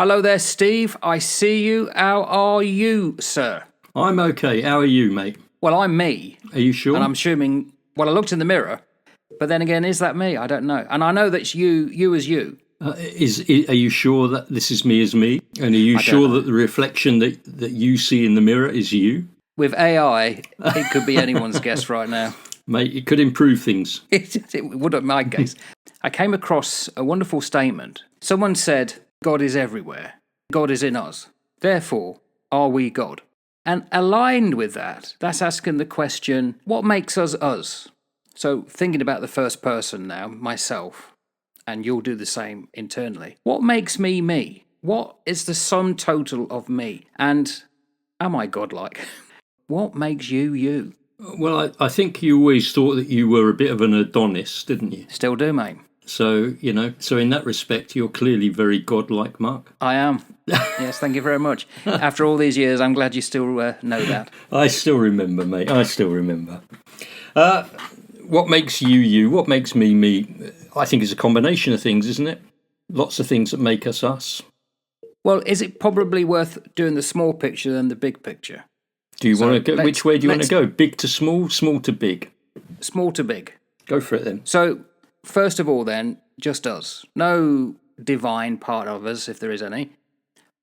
Hello there, Steve. I see you. How are you, sir? I'm okay. How are you, mate? Well, I'm me. Are you sure? And I'm assuming, well, I looked in the mirror, but then again, is that me? I don't know. And I know that's you as you. Are you sure that this is me as me? And are you sure that the reflection that you see in the mirror is you? With AI, it could be anyone's guess right now. Mate, it could improve things. It would in my case. I came across a wonderful statement. Someone said, God is everywhere. God is in us. Therefore, are we God? And aligned with that, that's asking the question, what makes us us? So thinking about the first person now, myself, and you'll do the same internally. What makes me me? What is the sum total of me? And am I godlike? What makes you you? Well, I think you always thought that you were a bit of an Adonis, didn't you? Still do, mate. So, so in that respect, you're clearly very godlike, Mark. I am. Yes, thank you very much. After all these years, I'm glad you still know that. I still remember, mate. I still remember. What makes you you? What makes me me? I think it's a combination of things, isn't it? Lots of things that make us us. Well, is it probably worth doing the small picture than the big picture? Do you want to go? Which way do you want to go? Big to small, small to big? Small to big. Go for it then. So, first of all, then, just us. No divine part of us, if there is any.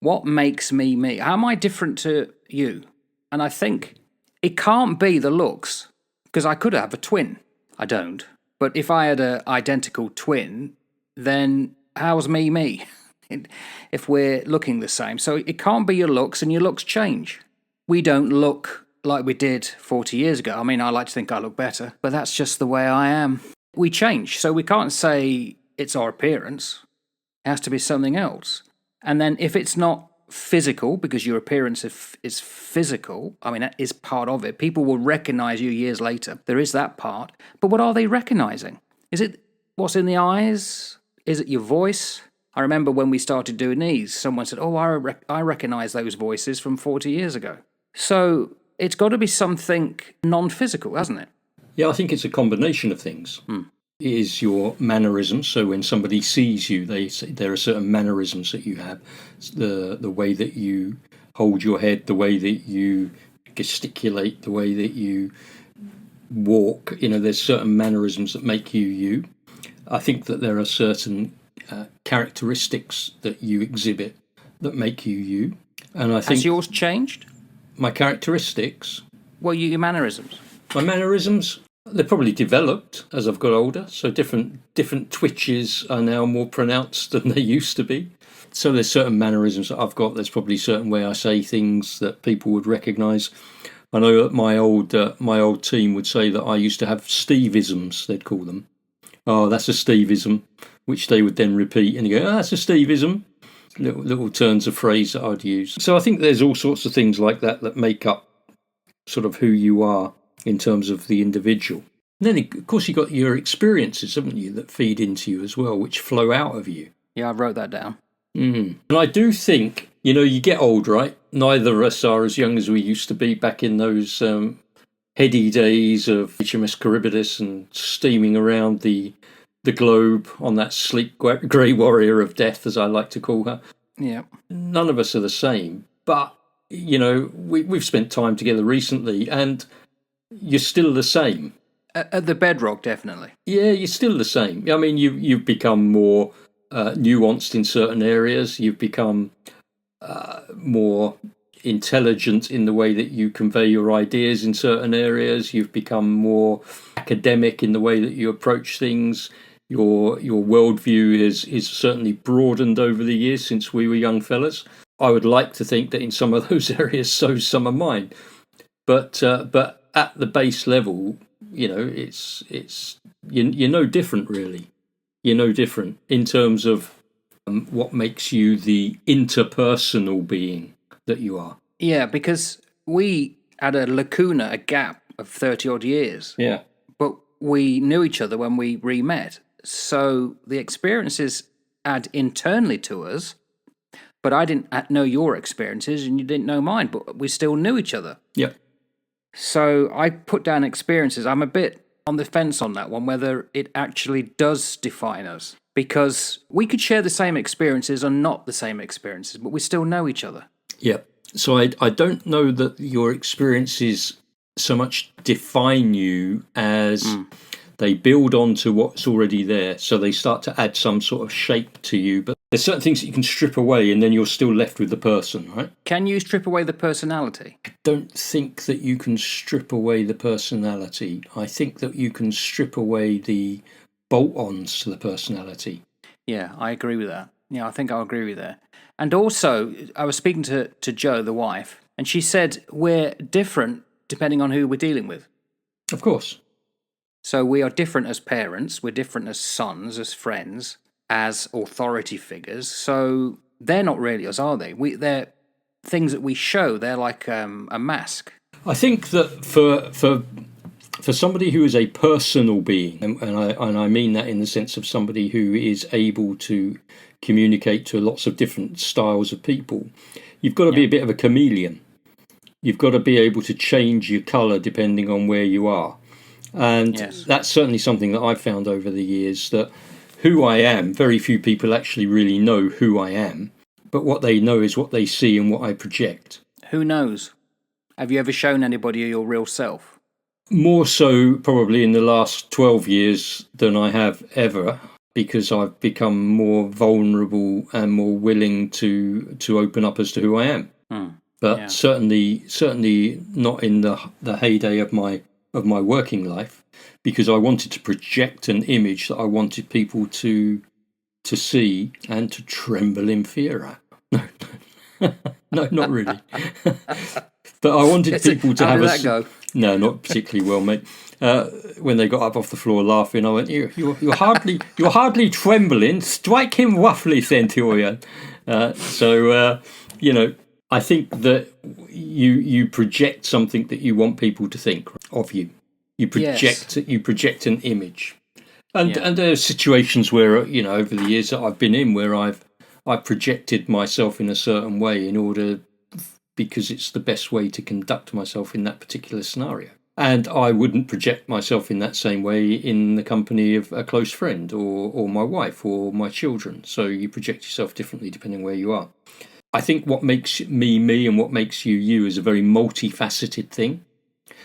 What makes me me? How am I different to you? And I think it can't be the looks, because I could have a twin. I don't. But if I had an identical twin, then how's me me? If we're looking the same. So it can't be your looks, and your looks change. We don't look like we did 40 years ago. I mean, I like to think I look better, but that's just the way I am. We change, so we can't say it's our appearance. It has to be something else. And then if it's not physical, because your appearance is physical, I mean, that is part of it. People will recognize you years later. There is that part. But what are they recognizing? Is it what's in the eyes? Is it your voice? I remember when we started doing these, someone said, oh, I recognize those voices from 40 years ago. So it's got to be something non-physical, hasn't it? Yeah, I think it's a combination of things. It is your mannerisms. So when somebody sees you, they say there are certain mannerisms that you have. The way that you hold your head, the way that you gesticulate, the way that you walk. There's certain mannerisms that make you you. I think that there are certain characteristics that you exhibit that make you you. And I think has yours changed? My characteristics? Well, your mannerisms. My mannerisms, they're probably developed as I've got older. So different twitches are now more pronounced than they used to be. So there's certain mannerisms that I've got. There's probably a certain way I say things that people would recognise. I know that my old team would say that I used to have Steveisms, they'd call them. Oh, that's a Steveism, which they would then repeat and you go, that's a Steveism. Little turns of phrase that I'd use. So I think there's all sorts of things like that make up sort of who you are in terms of the individual. And then, of course, you've got your experiences, haven't you, that feed into you as well, which flow out of you. Yeah, I wrote that down. And I do think, you get old, right? Neither of us are as young as we used to be back in those heady days of HMS Charybdis and steaming around the globe on that sleek grey warrior of death, as I like to call her. Yeah. None of us are the same, but we've spent time together recently, and you're still the same. At the bedrock, definitely. Yeah, you're still the same. I mean, you've become more nuanced in certain areas. You've become more intelligent in the way that you convey your ideas in certain areas. You've become more academic in the way that you approach things. Your worldview is certainly broadened over the years since we were young fellas. I would like to think that in some of those areas, so some of mine. But at the base level, it's you're no different really. You're no different in terms of what makes you the interpersonal being that you are. Yeah, because we had a lacuna, a gap of 30 odd years. Yeah. But we knew each other when we re-met. So the experiences add internally to us, but I didn't know your experiences and you didn't know mine, but we still knew each other. Yeah. So I put down experiences. I'm a bit on the fence on that one, whether it actually does define us. because we could share the same experiences or not the same experiences, but we still know each other. Yeah. So I don't know that your experiences so much define you as they build onto what's already there. So they start to add some sort of shape to you. But there's certain things that you can strip away and then you're still left with the person, right? Can you strip away the personality? I don't think that you can strip away the personality. I think that you can strip away the bolt-ons to the personality. Yeah, I agree with that. Yeah, I think I'll agree with that. And also, I was speaking to Jo, the wife, and she said we're different depending on who we're dealing with. Of course. So we are different as parents, we're different as sons, as friends, as authority figures. So they're not really us, are they? They're things that we show. They're like a mask. I think that for somebody who is a personal being, and I mean that in the sense of somebody who is able to communicate to lots of different styles of people, you've got to be a bit of a chameleon. You've got to be able to change your colour depending on where you are. And that's certainly something that I've found over the years, that who I am, very few people actually really know who I am, but what they know is what they see and what I project. Who knows? Have you ever shown anybody your real self? More so probably in the last 12 years than I have ever, because I've become more vulnerable and more willing to open up as to who I am. But certainly not in the heyday of my working life, because I wanted to project an image that I wanted people to see and to tremble in fear at. No, not really. But I wanted people to have that go? No, not particularly well, mate. When they got up off the floor laughing, I went, "You're hardly trembling. Strike him roughly, Centurion." I think that you project something that you want people to think of you. You project an image, and there are situations where over the years that I've been in where I've projected myself in a certain way because it's the best way to conduct myself in that particular scenario. And I wouldn't project myself in that same way in the company of a close friend or my wife or my children. So you project yourself differently depending where you are. I think what makes me me and what makes you you is a very multifaceted thing.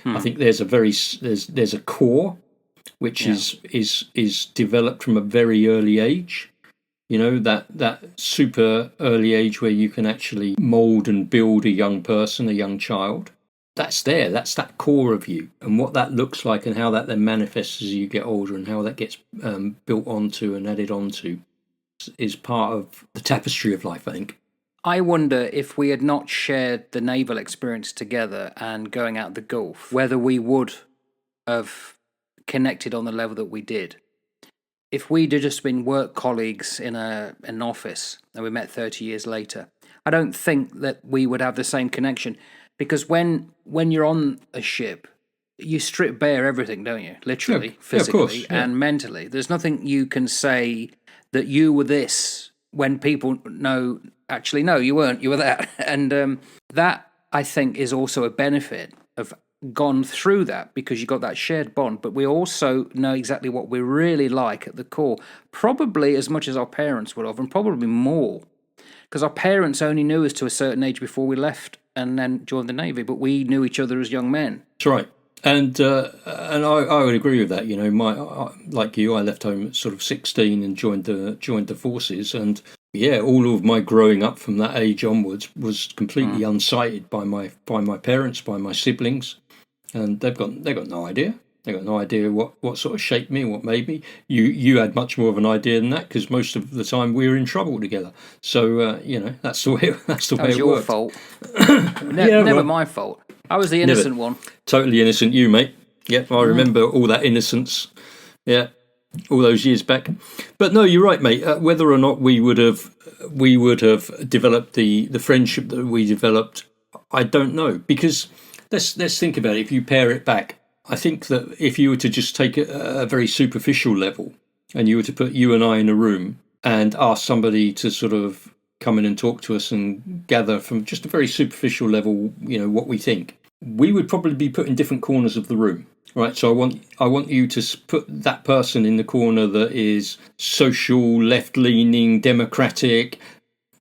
I think there's a core which is developed from a very early age. That super early age where you can actually mould and build a young person, a young child. That's there. That's that core of you, and what that looks like and how that then manifests as you get older and how that gets built onto and added onto is part of the tapestry of life, I think. I wonder if we had not shared the naval experience together and going out the Gulf, whether we would have connected on the level that we did. If we'd have just been work colleagues in an office and we met 30 years later, I don't think that we would have the same connection, because when you're on a ship, you strip bare everything, don't you? Literally, physically, and mentally. There's nothing you can say that you were this when people know, actually, no, you weren't, you were that. And that, I think, is also a benefit of gone through that, because you got that shared bond, but we also know exactly what we really like at the core, probably as much as our parents would have, and probably more, because our parents only knew us to a certain age before we left and then joined the Navy, but we knew each other as young men. That's right. And I would agree with that. Like you, I left home at sort of 16 and joined the forces, and all of my growing up from that age onwards was completely unsighted by my parents, by my siblings. And they've got no idea. They've got no idea what sort of shaped me, what made me. You had much more of an idea than that, because most of the time we were in trouble together. So that's the way it worked. That was your fault. Never my fault. I was the innocent one. Totally innocent, you, mate. Yep, I remember all that innocence. Yeah, all those years back. But no, you're right, mate. Whether or not we would have developed the friendship that we developed, I don't know, because. Let's think about it. If you pare it back, I think that if you were to just take a very superficial level and you were to put you and I in a room and ask somebody to sort of come in and talk to us and gather from just a very superficial level, what we think, we would probably be put in different corners of the room. Right, so I want you to put that person in the corner that is social, left-leaning, democratic,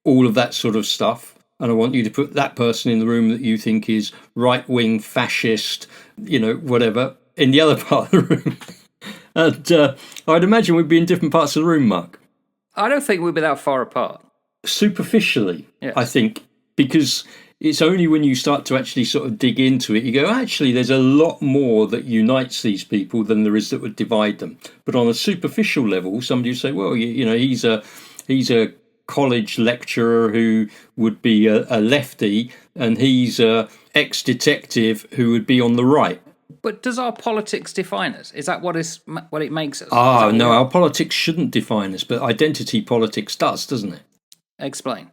all of that sort of stuff, and I want you to put that person in the room that you think is right-wing, fascist, whatever, in the other part of the room. And I'd imagine we'd be in different parts of the room, Mark. I don't think we'd be that far apart. Superficially, Yes. I think, because it's only when you start to actually sort of dig into it, you go, actually, there's a lot more that unites these people than there is that would divide them. But on a superficial level, somebody would say, well, he's a college lecturer who would be a lefty, and he's a ex-detective who would be on the right. But does our politics define us? Is that what it makes us? No, our politics shouldn't define us, but identity politics does, doesn't it? Explain.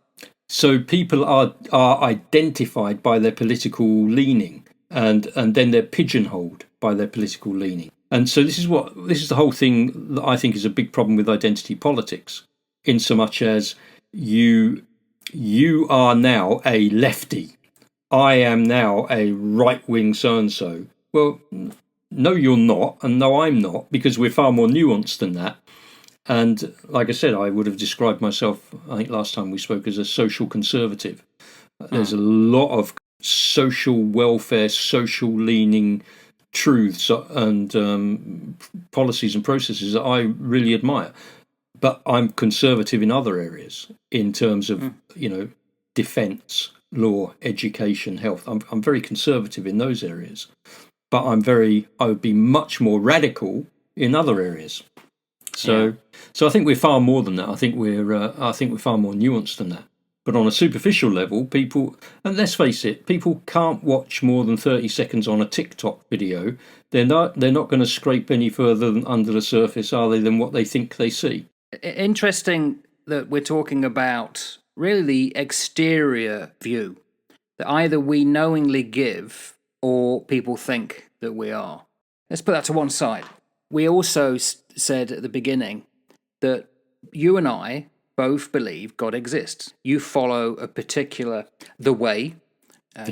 So people are identified by their political leaning, and then they're pigeonholed by their political leaning. And so this is the whole thing that I think is a big problem with identity politics, in so much as you are now a lefty. I am now a right-wing so-and-so. Well, no, you're not, and no, I'm not, because we're far more nuanced than that. And like I said, I would have described myself, I think last time we spoke, as a social conservative. There's a lot of social welfare, social leaning truths and policies and processes that I really admire. But I'm conservative in other areas in terms of, defence, law, education, health. I'm very conservative in those areas. But I would be much more radical in other areas. So I think we're far more than that. I think we're far more nuanced than that. But on a superficial level, people, and let's face it, people can't watch more than 30 seconds on a TikTok video. They're not going to scrape any further than under the surface, are they, than what they think they see. Interesting that we're talking about really the exterior view that either we knowingly give or people think that we are. Let's put that to one side. We also said at the beginning that you and I both believe God exists. You follow the way,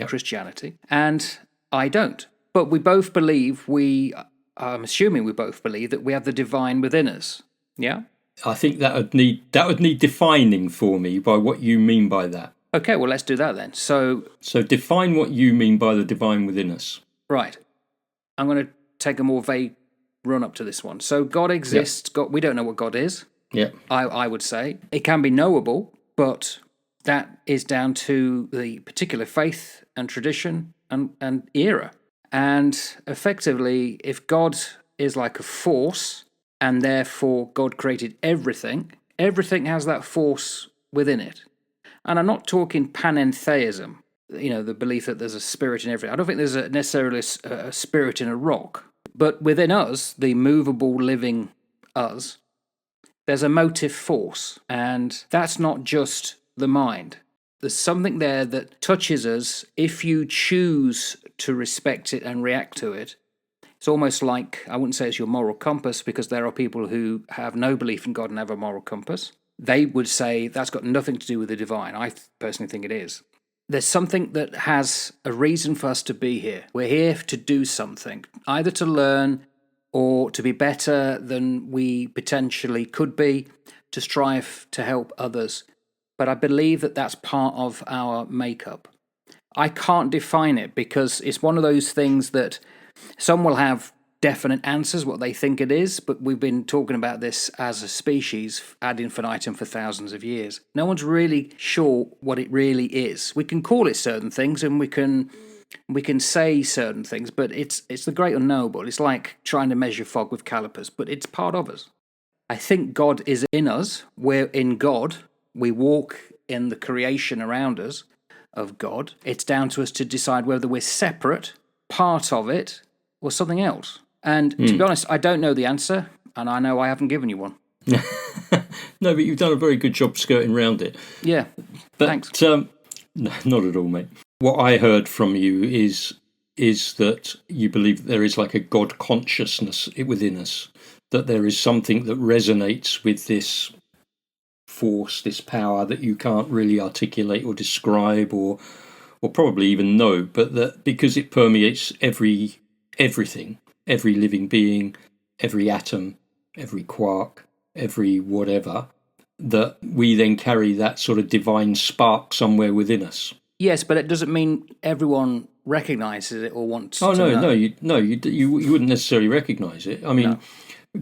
Christianity, and I don't. But we both believe I'm assuming we both believe that we have the divine within us. Yeah? I think that would need defining for me by what you mean by that. Okay, well, let's do that then. So define what you mean by the divine within us. Right. I'm going to take a more vague run up to this one. So God exists. God, we don't know what God is. Yeah. I would say it can be knowable, but that is down to the particular faith and tradition and era. And effectively, if God is like a force, and therefore God created everything has that force within it. And I'm not talking panentheism, the belief that there's a spirit in everything. I don't think there's necessarily a spirit in a rock. But within us, the movable, living us, there's a motive force. And that's not just the mind. There's something there that touches us if you choose to respect it and react to it. It's almost like, I wouldn't say it's your moral compass, because there are people who have no belief in God and have a moral compass. They would say that's got nothing to do with the divine. I personally think it is. There's something that has a reason for us to be here. We're here to do something, either to learn or to be better than we potentially could be, to strive to help others. But I believe that that's part of our makeup. I can't define it because it's one of those things that some will have definite answers, what they think it is, but we've been talking about this as a species ad infinitum for thousands of years. No one's really sure what it really is. We can call it certain things and we can say certain things, but it's the great unknowable. It's like trying to measure fog with calipers, but it's part of us. I think God is in us. We're in God. We walk in the creation around us of God. It's down to us to decide whether we're separate, part of it, or something else. And to be honest, I don't know the answer, and I know I haven't given you one. No, but you've done a very good job skirting around it. Yeah, but, thanks. No, not at all, mate. What I heard from you is that you believe that there is like a God consciousness within us, that there is something that resonates with this force, this power that you can't really articulate or describe or probably even know, but that because it permeates everything, every living being, every atom, every quark, every whatever, that we then carry that sort of divine spark somewhere within us. Yes, but it doesn't mean everyone recognises it or wants Oh to no, know. you wouldn't necessarily recognise it. I mean,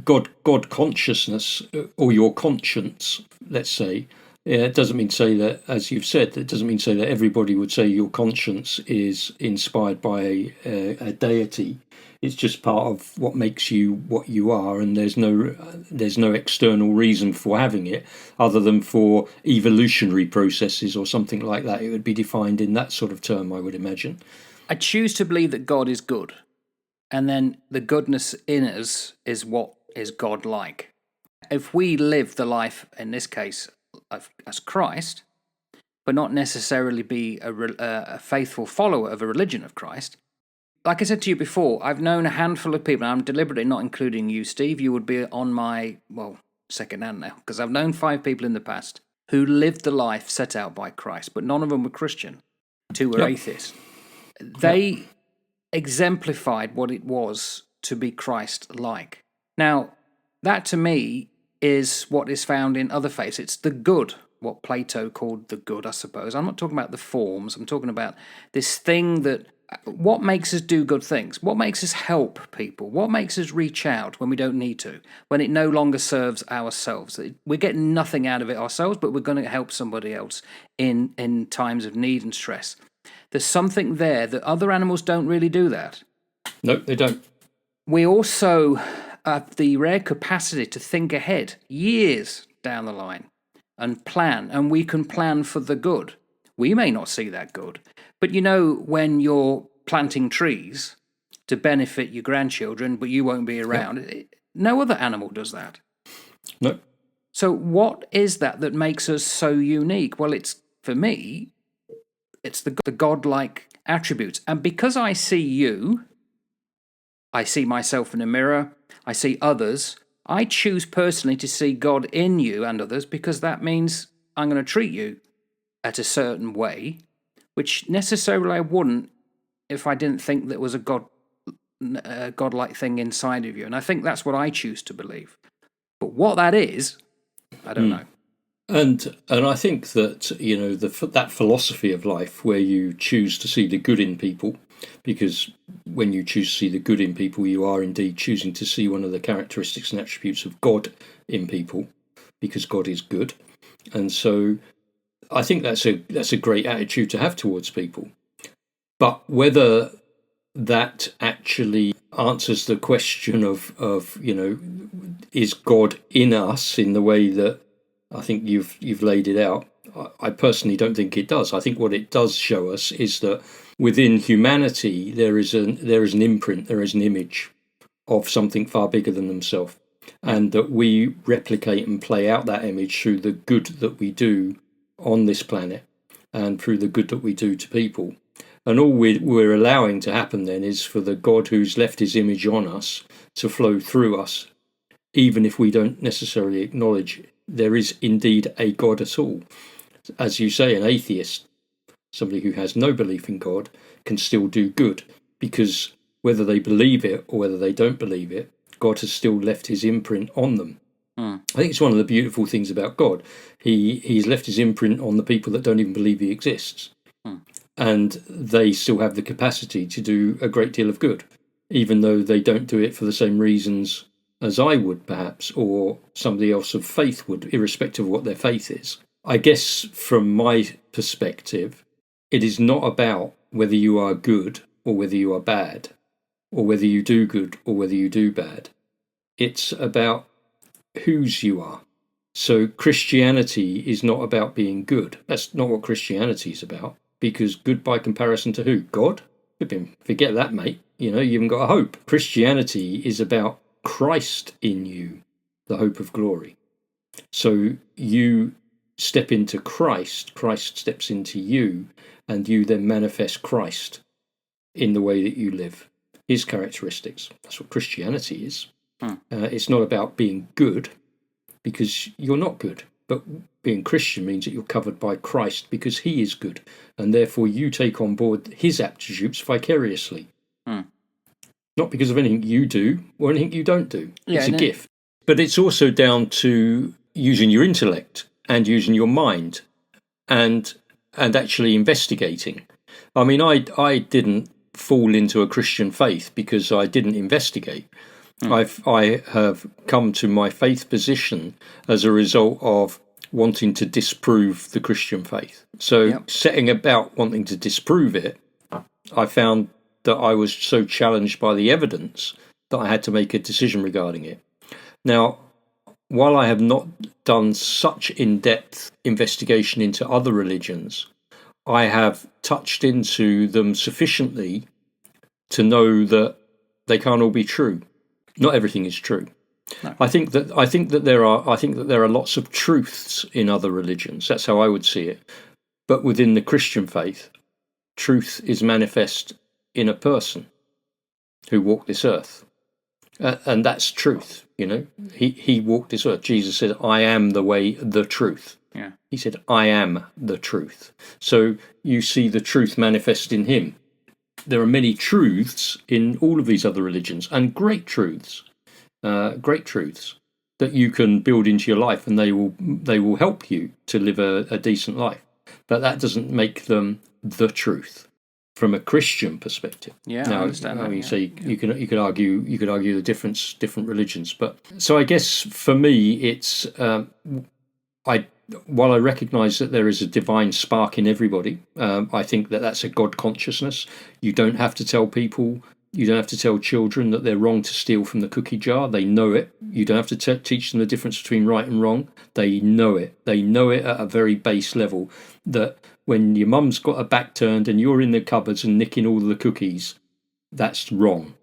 God consciousness or your conscience, let's say, it doesn't mean to say that, as you've said, it doesn't mean to say that everybody would say your conscience is inspired by a deity. It's just part of what makes you what you are, and there's no external reason for having it other than for evolutionary processes or something like that. It would be defined in that sort of term, I would imagine. I choose to believe that God is good, and then the goodness in us is what is God-like. If we live the life, in this case, as Christ, but not necessarily be a faithful follower of a religion of Christ. Like I said to you before, I've known a handful of people, and I'm deliberately not including you, Steve. You would be on my, second hand now, because I've known 5 people in the past who lived the life set out by Christ, but none of them were Christian. 2 were Yep. atheists. They exemplified what it was to be Christ-like. Now, that to me is what is found in other faiths. It's the good, what Plato called the good, I suppose. I'm not talking about the forms. I'm talking about this thing that, what makes us do good things? What makes us help people? What makes us reach out when we don't need to? When it no longer serves ourselves? We're getting nothing out of it ourselves, but we're going to help somebody else in times of need and stress. There's something there that other animals don't really do that. No, they don't. We also have the rare capacity to think ahead, years down the line, and plan, and we can plan for the good. We may not see that good, but when you're planting trees to benefit your grandchildren, but you won't be around, no other animal does that. No. So what is that makes us so unique? Well, for me, it's the godlike attributes. And because I see you, I see myself in a mirror, I see others, I choose personally to see God in you and others, because that means I'm going to treat you at a certain way, which necessarily I wouldn't if I didn't think there was a godlike thing inside of you. And I think that's what I choose to believe. But what that is, I don't know. And I think that that philosophy of life where you choose to see the good in people, because when you choose to see the good in people, you are indeed choosing to see one of the characteristics and attributes of God in people, because God is good. And so I think that's a great attitude to have towards people. But whether that actually answers the question of is God in us in the way that I think you've laid it out, I personally don't think it does. I think what it does show us is that within humanity there is an imprint, there is an image of something far bigger than themselves, and that we replicate and play out that image through the good that we do on this planet and through the good that we do to people. And all we're allowing to happen then is for the God who's left his image on us to flow through us, even if we don't necessarily acknowledge there is indeed a God at all. As you say, an atheist, somebody who has no belief in God, can still do good, because whether they believe it or whether they don't believe it, God has still left his imprint on them. I think it's one of the beautiful things about God. He's left his imprint on the people that don't even believe he exists. And they still have the capacity to do a great deal of good, even though they don't do it for the same reasons as I would, perhaps, or somebody else of faith would, irrespective of what their faith is. I guess from my perspective, it is not about whether you are good or whether you are bad, or whether you do good or whether you do bad. It's about whose you are. So Christianity is not about being good. That's not what Christianity is about. Because good by comparison to who? God? Forget that, mate. You haven't got a hope. Christianity is about Christ in you, the hope of glory. So you step into Christ, Christ steps into you, and you then manifest Christ in the way that you live, his characteristics. That's what Christianity is. It's not about being good, because you're not good. But being Christian means that you're covered by Christ because he is good, and therefore you take on board his attributes vicariously. not because of anything you do or anything you don't do. Yeah, It's a no. gift. But it's also down to using your intellect and using your mind and actually investigating. I mean, I didn't fall into a Christian faith because I didn't investigate. I have come to my faith position as a result of wanting to disprove the Christian faith. So setting about wanting to disprove it, I found that I was so challenged by the evidence that I had to make a decision regarding it. Now, while I have not done such in-depth investigation into other religions, I have touched into them sufficiently to know that they can't all be true. Not everything is true. No. I think that there are lots of truths in other religions. That's how I would see it. But within the Christian faith, truth is manifest in a person who walked this earth. And that's truth, you know. He walked this earth. Jesus said, I am the way, the truth. Yeah. He said, I am the truth. So you see the truth manifest in him. There are many truths in all of these other religions, and great truths that you can build into your life, and they will help you to live a decent life. But that doesn't make them the truth from a Christian perspective. Yeah, now, I understand. I mean, so you could argue the different religions, but so I guess for me it's while I recognise that there is a divine spark in everybody, I think that that's a God consciousness. You don't have to tell people. You don't have to tell children that they're wrong to steal from the cookie jar. They know it. You don't have to teach them the difference between right and wrong. They know it. They know it at a very base level, that when your mum's got her back turned and you're in the cupboards and nicking all the cookies, that's wrong.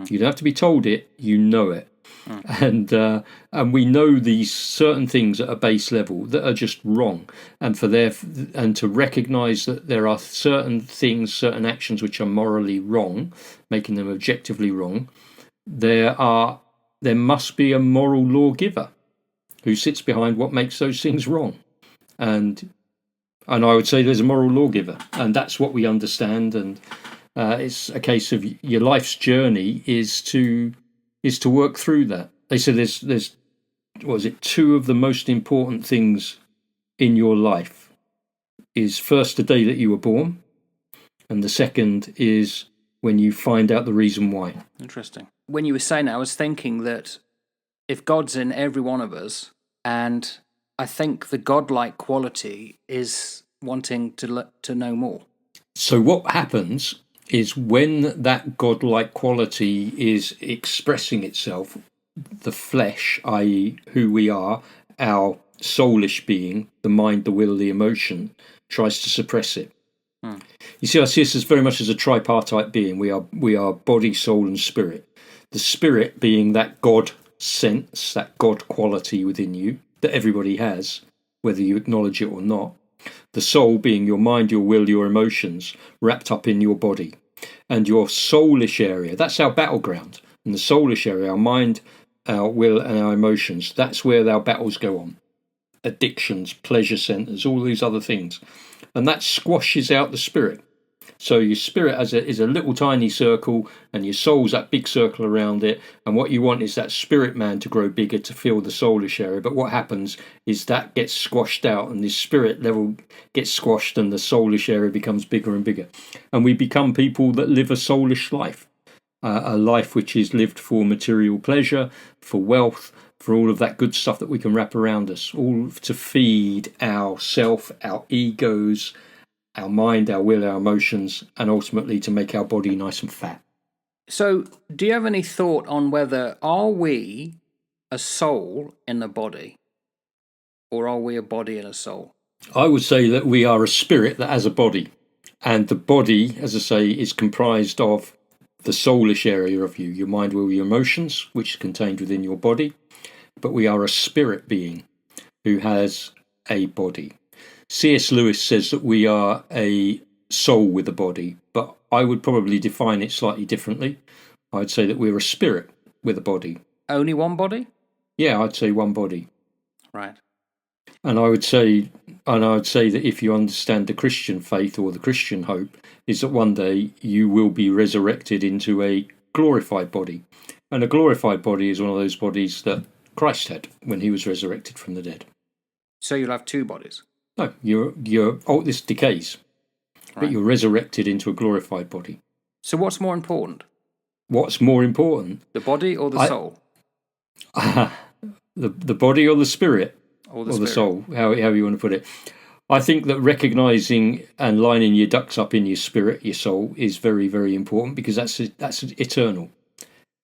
You don't have to be told it. You know it. And we know these certain things at a base level that are just wrong, and to recognise that there are certain things, certain actions which are morally wrong, making them objectively wrong. There must be a moral lawgiver who sits behind what makes those things wrong, and I would say there's a moral lawgiver, and that's what we understand. And it's a case of your life's journey is to work through that. They said there's what was it, two of the most important things in your life is first the day that you were born, and the second is when you find out the reason why. Interesting. When you were saying that, I was thinking that if God's in every one of us, and I think the godlike quality is wanting to know more. So what happens is when that godlike quality is expressing itself, the flesh, i.e. who we are, our soulish being, the mind, the will, the emotion, tries to suppress it. You see, I see us as very much as a tripartite being. We are body, soul and spirit. The spirit being that God sense, that God quality within you that everybody has, whether you acknowledge it or not. The soul being your mind, your will, your emotions wrapped up in your body. And your soulish area, that's our battleground. And the soulish area, our mind, our will and our emotions, that's where our battles go on. Addictions, pleasure centres, all these other things. And that squashes out the spirit. So your spirit is a little tiny circle, and your soul's that big circle around it. And what you want is that spirit man to grow bigger to fill the soulish area. But what happens is that gets squashed out, and the spirit level gets squashed, and the soulish area becomes bigger and bigger. And we become people that live a soulish life, a life which is lived for material pleasure, for wealth, for all of that good stuff that we can wrap around us, all to feed our self, our egos, our mind, our will, our emotions, and ultimately to make our body nice and fat. So, do you have any thought on whether are we a soul in a body, or are we a body and a soul? I would say that we are a spirit that has a body, and the body, as I say, is comprised of the soulish area of you, your mind, will, your emotions, which is contained within your body. But we are a spirit being who has a body. C.S. Lewis says that we are a soul with a body, but I would probably define it slightly differently. I'd say that we're a spirit with a body. Only one body? Yeah, I'd say one body. Right. And I would say that if you understand the Christian faith or the Christian hope, is that one day you will be resurrected into a glorified body. And a glorified body is one of those bodies that Christ had when he was resurrected from the dead. So you'll have two bodies. No, this decays, but you're resurrected into a glorified body. So what's more important? What's more important? The body or the soul? The body or the spirit? Or the soul, however you want to put it. I think that recognizing and lining your ducks up in your spirit, your soul, is very, very important, because that's eternal.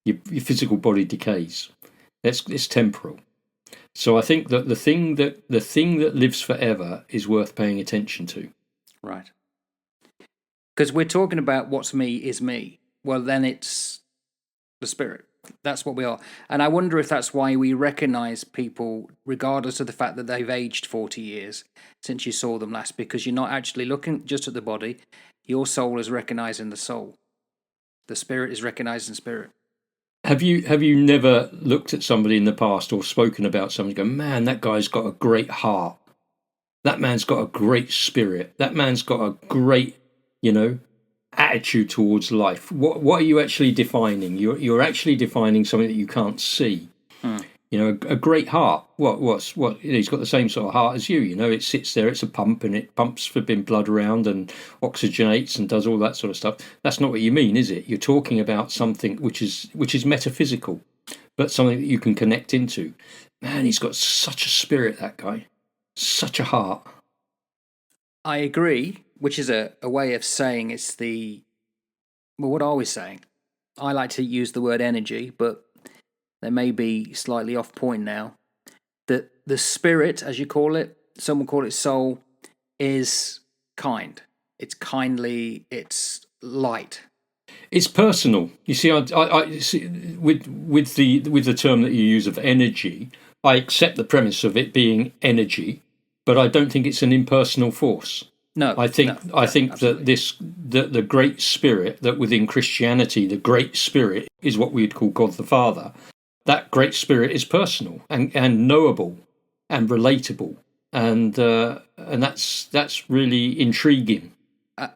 Your physical body decays. It's temporal. So I think that the thing that lives forever is worth paying attention to. Right. Because we're talking about what's me is me. Well, then it's the spirit. That's what we are. And I wonder if that's why we recognize people, regardless of the fact that they've aged 40 years since you saw them last, because you're not actually looking just at the body. Your soul is recognizing the soul. The spirit is recognizing spirit. Have you never looked at somebody in the past or spoken about somebody and go, man, that guy's got a great heart. That man's got a great spirit. That man's got a great, attitude towards life. What are you actually defining? You're actually defining something that you can't see. A great heart. What? He's got the same sort of heart as you. It sits there. It's a pump, and it pumps flipping blood around and oxygenates and does all that sort of stuff. That's not what you mean, is it? You're talking about something which is metaphysical, but something that you can connect into. Man, he's got such a spirit, that guy. Such a heart. I agree, which is a way of saying it's what are we saying? I like to use the word energy, but they may be slightly off point now. That the spirit, as you call it, some will call it soul, is kind. It's kindly, it's light. It's personal. You see, I see, with the term that you use of energy, I accept the premise of it being energy, but I don't think it's an impersonal force. No, I think absolutely. that the great spirit, that within Christianity, the great spirit is what we'd call God the Father. That great spirit is personal and knowable and relatable, and that's really intriguing.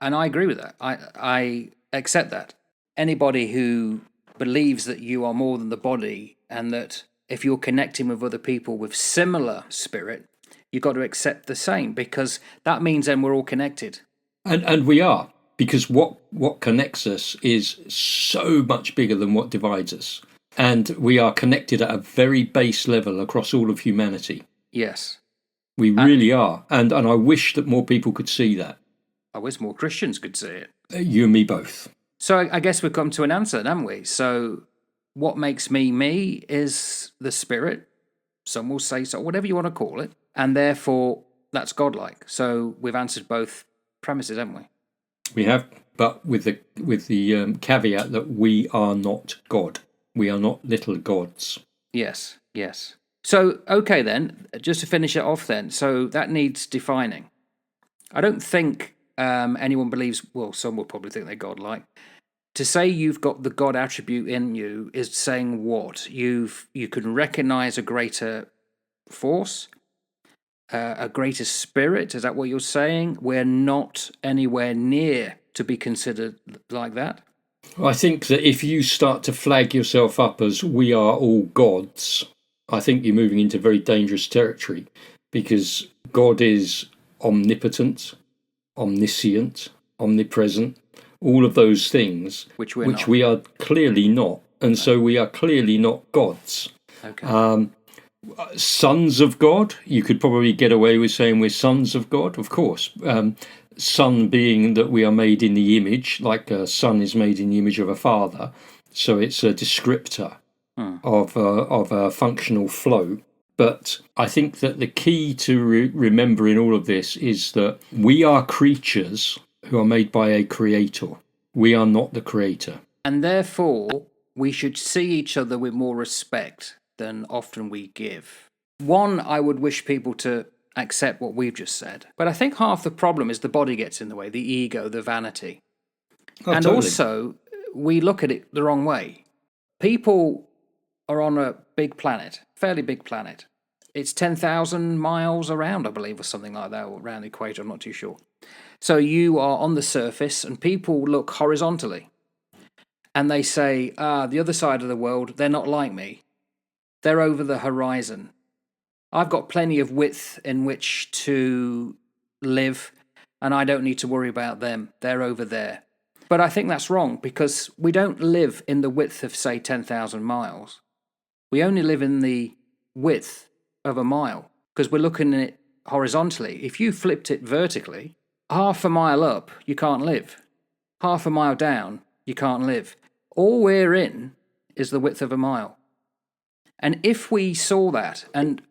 And I agree with that. I accept that. Anybody who believes that you are more than the body, and that if you're connecting with other people with similar spirit, you've got to accept the same, because that means then we're all connected. And we are, because what connects us is so much bigger than what divides us. And we are connected at a very base level across all of humanity. Yes. We really are. And I wish that more people could see that. I wish more Christians could see it. You and me both. So I guess we've come to an answer, haven't we? So what makes me me is the spirit. Some will say so, whatever you want to call it. And therefore, that's godlike. So we've answered both premises, haven't we? We have, but with the caveat that we are not God. We are not little gods. Yes. So, okay then, just to finish it off then, so that needs defining. I don't think anyone believes, well, some will probably think they're godlike. To say you've got the God attribute in you is saying what? You can recognize a greater force, a greater spirit. Is that what you're saying? We're not anywhere near to be considered like that. I think that if you start to flag yourself up as we are all gods, I think you're moving into very dangerous territory, because God is omnipotent, omniscient, omnipresent, all of those things, which we are clearly not. And so we are clearly not gods. Okay. Sons of God, you could probably get away with saying we're sons of God, of course. Son being that we are made in the image, like a son is made in the image of a father. So it's a descriptor of a functional flow. But I think that the key to remember in all of this is that we are creatures who are made by a creator. We are not the creator. And therefore, we should see each other with more respect than often we give. One, I would wish people to accept what we've just said. But I think half the problem is the body gets in the way, the ego, the vanity. And totally. Also, we look at it the wrong way. People are on a big planet, fairly big planet. It's 10,000 miles around, I believe, or something like that, or around the equator, I'm not too sure. So you are on the surface, and people look horizontally. and they say, the other side of the world, they're not like me. They're over the horizon. I've got plenty of width in which to live, and I don't need to worry about them. They're over there. But I think that's wrong, because we don't live in the width of, say, 10,000 miles. We only live in the width of a mile, because we're looking at it horizontally. If you flipped it vertically, half a mile up, you can't live. Half a mile down, you can't live. All we're in is the width of a mile. And if we saw that and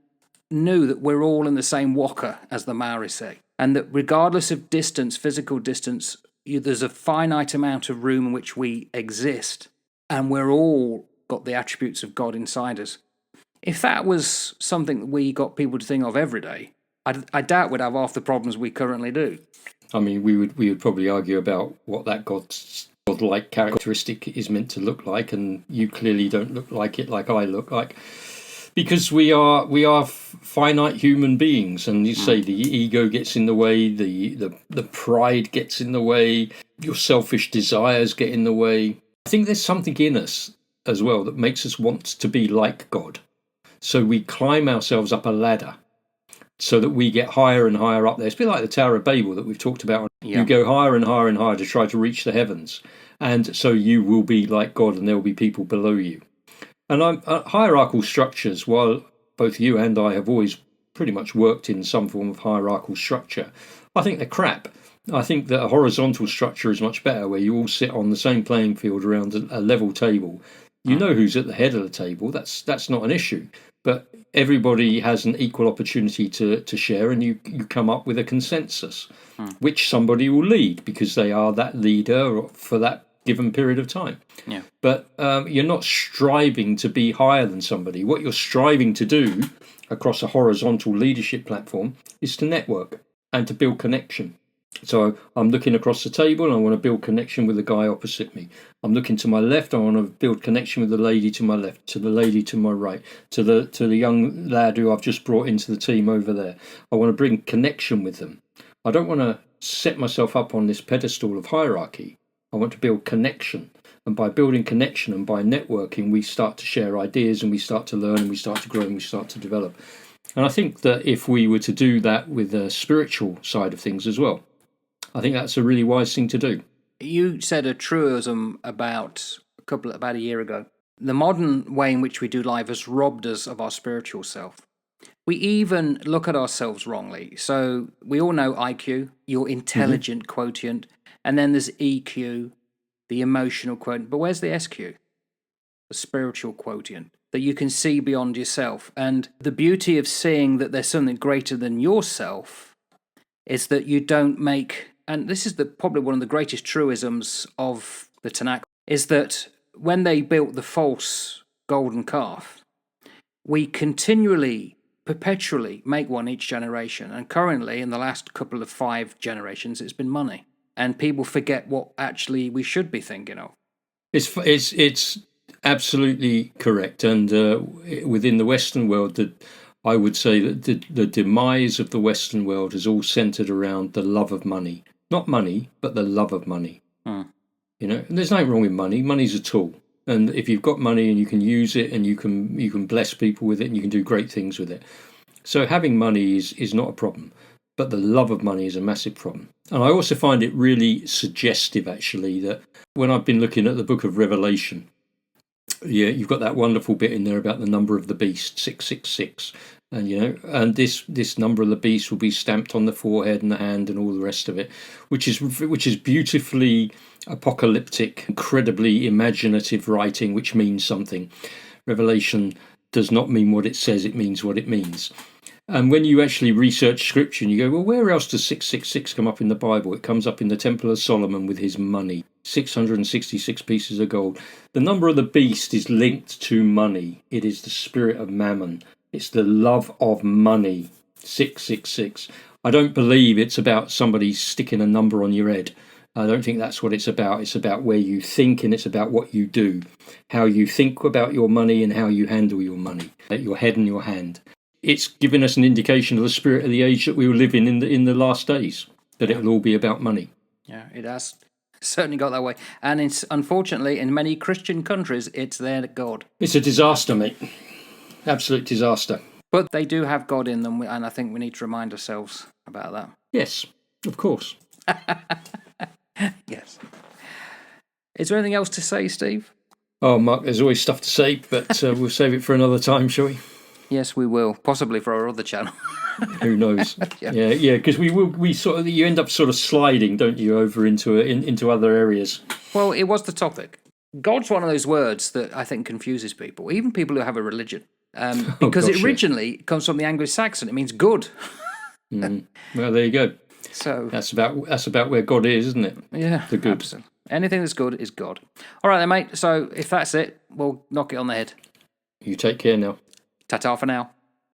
knew that we're all in the same waka, as the Maoris say, and that regardless of distance, physical distance, there's a finite amount of room in which we exist, and we're all got the attributes of God inside us. If that was something that we got people to think of every day, I doubt we'd have half the problems we currently do. I mean, we would probably argue about what that godlike characteristic is meant to look like, and you clearly don't look like it, like I look like, because we are finite human beings, and you say the ego gets in the way, the pride gets in the way, your selfish desires get in the way. I think there's something in us as well that makes us want to be like God. So we climb ourselves up a ladder so that we get higher and higher up there. It's a bit like the Tower of Babel that we've talked about. Yeah. You go higher and higher and higher to try to reach the heavens. And so you will be like God, and there will be people below you. And hierarchical structures, while both you and I have always pretty much worked in some form of hierarchical structure, I think they're crap. I think that a horizontal structure is much better, where you all sit on the same playing field around a level table. You know who's at the head of the table. That's not an issue. But everybody has an equal opportunity to share, and you come up with a consensus, which somebody will lead, because they are that leader for that given period of time. Yeah. But you're not striving to be higher than somebody. What you're striving to do across a horizontal leadership platform is to network and to build connection. So I'm looking across the table and I want to build connection with the guy opposite me. I'm looking to my left, I want to build connection with the lady to my left, to the lady to my right, to the young lad who I've just brought into the team over there. I want to bring connection with them. I don't want to set myself up on this pedestal of hierarchy. I want to build connection. And by building connection and by networking, we start to share ideas, and we start to learn, and we start to grow, and we start to develop. And I think that if we were to do that with the spiritual side of things as well, I think that's a really wise thing to do. You said a truism about a year ago. The modern way in which we do life has robbed us of our spiritual self. We even look at ourselves wrongly. So we all know IQ, your intelligent quotient, and then there's EQ, the emotional quotient. But where's the SQ? The spiritual quotient, that you can see beyond yourself. And the beauty of seeing that there's something greater than yourself is that you don't make, and this is probably one of the greatest truisms of the Tanakh, is that when they built the false golden calf, we continually, perpetually make one each generation. And currently, in the last couple of 5 generations, it's been money. And people forget what actually we should be thinking of. It's absolutely correct. And within the Western world, I would say that the demise of the Western world is all centered around the love of money. Not money, but the love of money. You know, and there's nothing wrong with money. Money's a tool. And if you've got money and you can use it, and you can bless people with it, and you can do great things with it. So having money is not a problem. But the love of money is a massive problem. And I also find it really suggestive, actually, that when I've been looking at the book of Revelation, yeah, you've got that wonderful bit in there about the number of the beast, 666. And, you know, and this number of the beast will be stamped on the forehead and the hand and all the rest of it, which is beautifully apocalyptic, incredibly imaginative writing, which means something. Revelation does not mean what it says, it means what it means. And when you actually research scripture and you go, well, where else does 666 come up in the Bible? It comes up in the Temple of Solomon with his money, 666 pieces of gold. The number of the beast is linked to money. It is the spirit of mammon. It's the love of money, 666. I don't believe it's about somebody sticking a number on your head. I don't think that's what it's about. It's about where you think, and it's about what you do, how you think about your money and how you handle your money, your head and your hand. It's given us an indication of the spirit of the age that we will live in the last days, that it will all be about money. Yeah, it has. certainly got that way. And unfortunately, in many Christian countries, it's their God. It's a disaster, mate. Absolute disaster. But they do have God in them, and I think we need to remind ourselves about that. Yes, of course. Yes. Is there anything else to say, Steve? Oh, Mark, there's always stuff to say, but we'll save it for another time, shall we? Yes, we will. Possibly for our other channel. Who knows? Yeah, because we sort of, you end up sort of sliding, don't you, over into other areas. Well, it was the topic. God's one of those words that I think confuses people, even people who have a religion, because it originally comes from the Anglo-Saxon. It means good. Well, there you go. So that's about where God is, isn't it? Yeah, the good. Absolutely. Anything that's good is God. All right, then, mate. So if that's it, we'll knock it on the head. You take care now. Ta-ta for now.